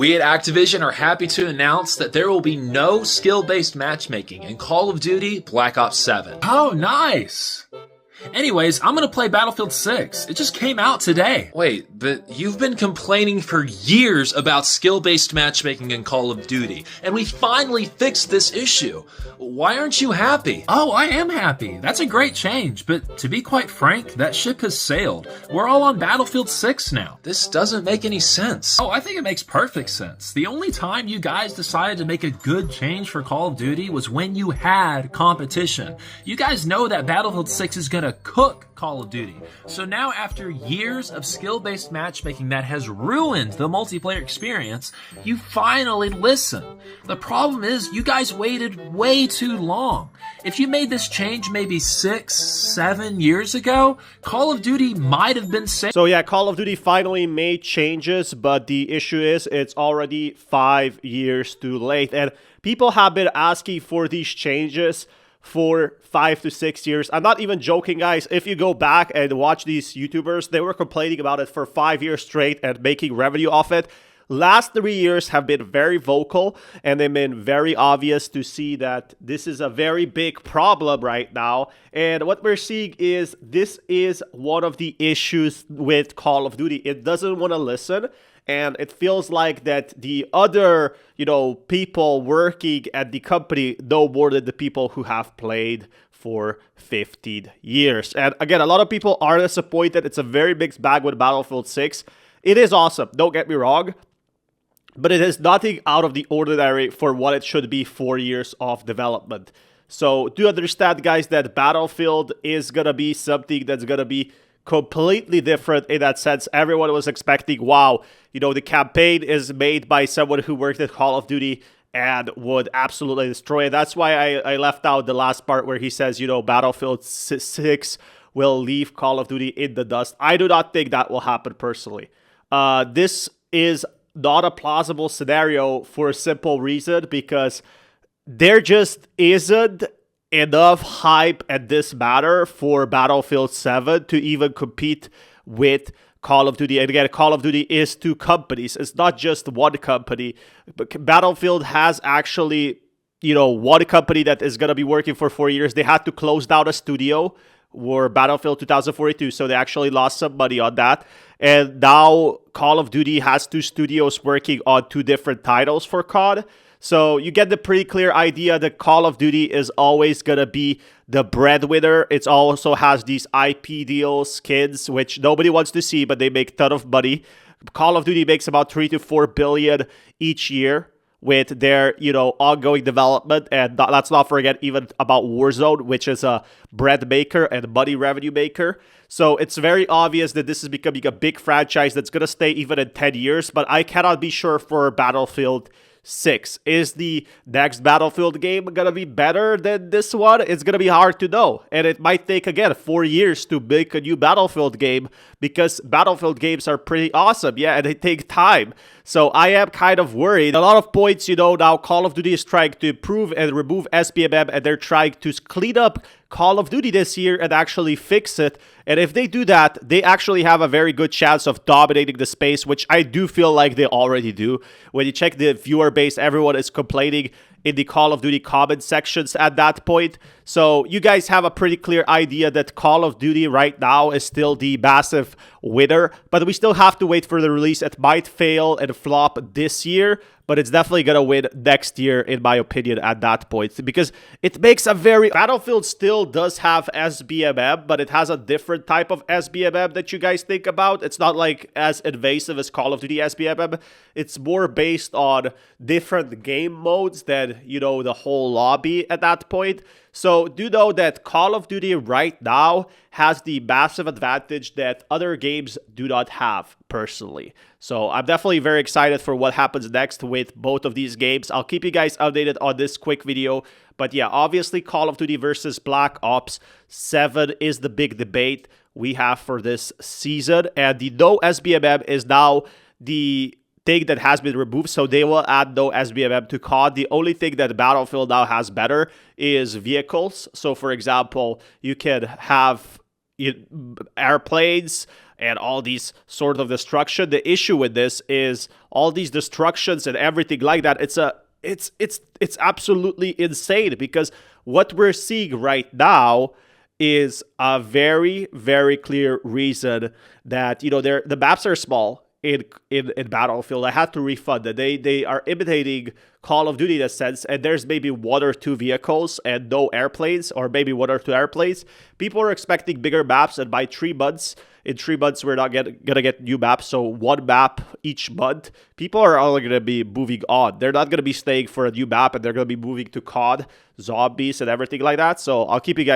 We at Activision are happy to announce that there will be no skill-based matchmaking in Call of Duty Black Ops 7. Oh, nice! Anyways, I'm gonna play Battlefield 6. It just came out today. Wait, but you've been complaining for years about skill-based matchmaking in Call of Duty, and we finally fixed this issue. Why aren't you happy? Oh, I am happy. That's a great change, but to be quite frank, that ship has sailed. We're all on Battlefield 6 now. This doesn't make any sense. Oh, I think it makes perfect sense. The only time you guys decided to make a good change for Call of Duty was when you had competition. You guys know that Battlefield 6 is gonna cook Call of Duty. So now, after years of skill-based matchmaking that has ruined the multiplayer experience, you finally listen. The problem is, you guys waited way too long. If you made this change maybe 6, 7 years ago, Call of Duty might have been safe. So yeah, Call of Duty finally made changes, but the issue is it's already 5 years too late. And people have been asking for these changes for 5 to 6 years. I'm not even joking, guys. If you go back and watch these YouTubers, they were complaining about it for 5 years straight and making revenue off it. Last 3 years have been very vocal, and they've been very obvious to see that this is a very big problem right now. And what we're seeing is this is one of the issues with Call of Duty. It doesn't want to listen. And it feels like that the other, people working at the company know more than the people who have played for 15 years. And again, a lot of people are disappointed. It's a very mixed bag with Battlefield 6. It is awesome, don't get me wrong, but it is nothing out of the ordinary for what it should be 4 years of development. So do understand, guys, that Battlefield is going to be something that's going to be completely different in that sense. Everyone was expecting, wow, the campaign is made by someone who worked at Call of Duty and would absolutely destroy it. That's why I left out the last part where he says, Battlefield 6 will leave Call of Duty in the dust. I do not think that will happen personally. This is not a plausible scenario for a simple reason, because there just isn't enough hype at this matter for Battlefield 7 to even compete with Call of Duty. And again, Call of Duty is two companies. It's not just one company. But Battlefield has actually, one company that is going to be working for 4 years. They had to close down a studio for Battlefield 2042, so they actually lost some money on that. And now Call of Duty has two studios working on two different titles for COD. So you get the pretty clear idea that Call of Duty is always going to be the breadwinner. It also has these IP deals, skins, which nobody wants to see, but they make a ton of money. Call of Duty makes about 3 to 4 billion each year with their, ongoing development. And let's not forget even about Warzone, which is a bread maker and money revenue maker. So it's very obvious that this is becoming a big franchise that's going to stay even in 10 years. But I cannot be sure for Battlefield 6. Is the next Battlefield game gonna be better than this one? It's gonna be hard to know, and it might take again 4 years to make a new Battlefield game, because Battlefield games are pretty awesome, yeah, and they take time. So I am kind of worried. A lot of points, now Call of Duty is trying to improve and remove SBMM, and they're trying to clean up Call of Duty this year and actually fix it. And if they do that, they actually have a very good chance of dominating the space, which I do feel like they already do. When you check the viewer base, everyone is complaining in the Call of Duty comment sections at that point. So you guys have a pretty clear idea that Call of Duty right now is still the massive winner, but we still have to wait for the release. It might fail and flop this year, but it's definitely going to win next year, in my opinion, at that point, because it makes a very... Battlefield still does have SBMM, but it has a different type of SBMM that you guys think about. It's not like as invasive as Call of Duty SBMM. It's more based on different game modes than, the whole lobby at that point. So do know that Call of Duty right now has the massive advantage that other games do not have, personally. So I'm definitely very excited for what happens next with both of these games. I'll keep you guys updated on this quick video. But yeah, obviously Call of Duty versus Black Ops 7 is the big debate we have for this season. And the no SBMM is now the thing that has been removed, so they will add no SBMM to COD. The only thing that Battlefield now has better is vehicles. So for example, you can have airplanes and all these sort of destruction. The issue with this is all these destructions and everything like that. It's absolutely insane, because what we're seeing right now is a very, very clear reason that, you know, the maps are small in Battlefield. I had to refund it. They are imitating Call of Duty in a sense, and there's maybe 1 or 2 vehicles and no airplanes, or maybe 1 or 2 airplanes. People are expecting bigger maps, and by 3 months, in 3 months, we're not gonna get new maps, so 1 map each month. People are only gonna be moving on. They're not gonna be staying for a new map, and they're gonna be moving to COD, zombies, and everything like that. So I'll keep you guys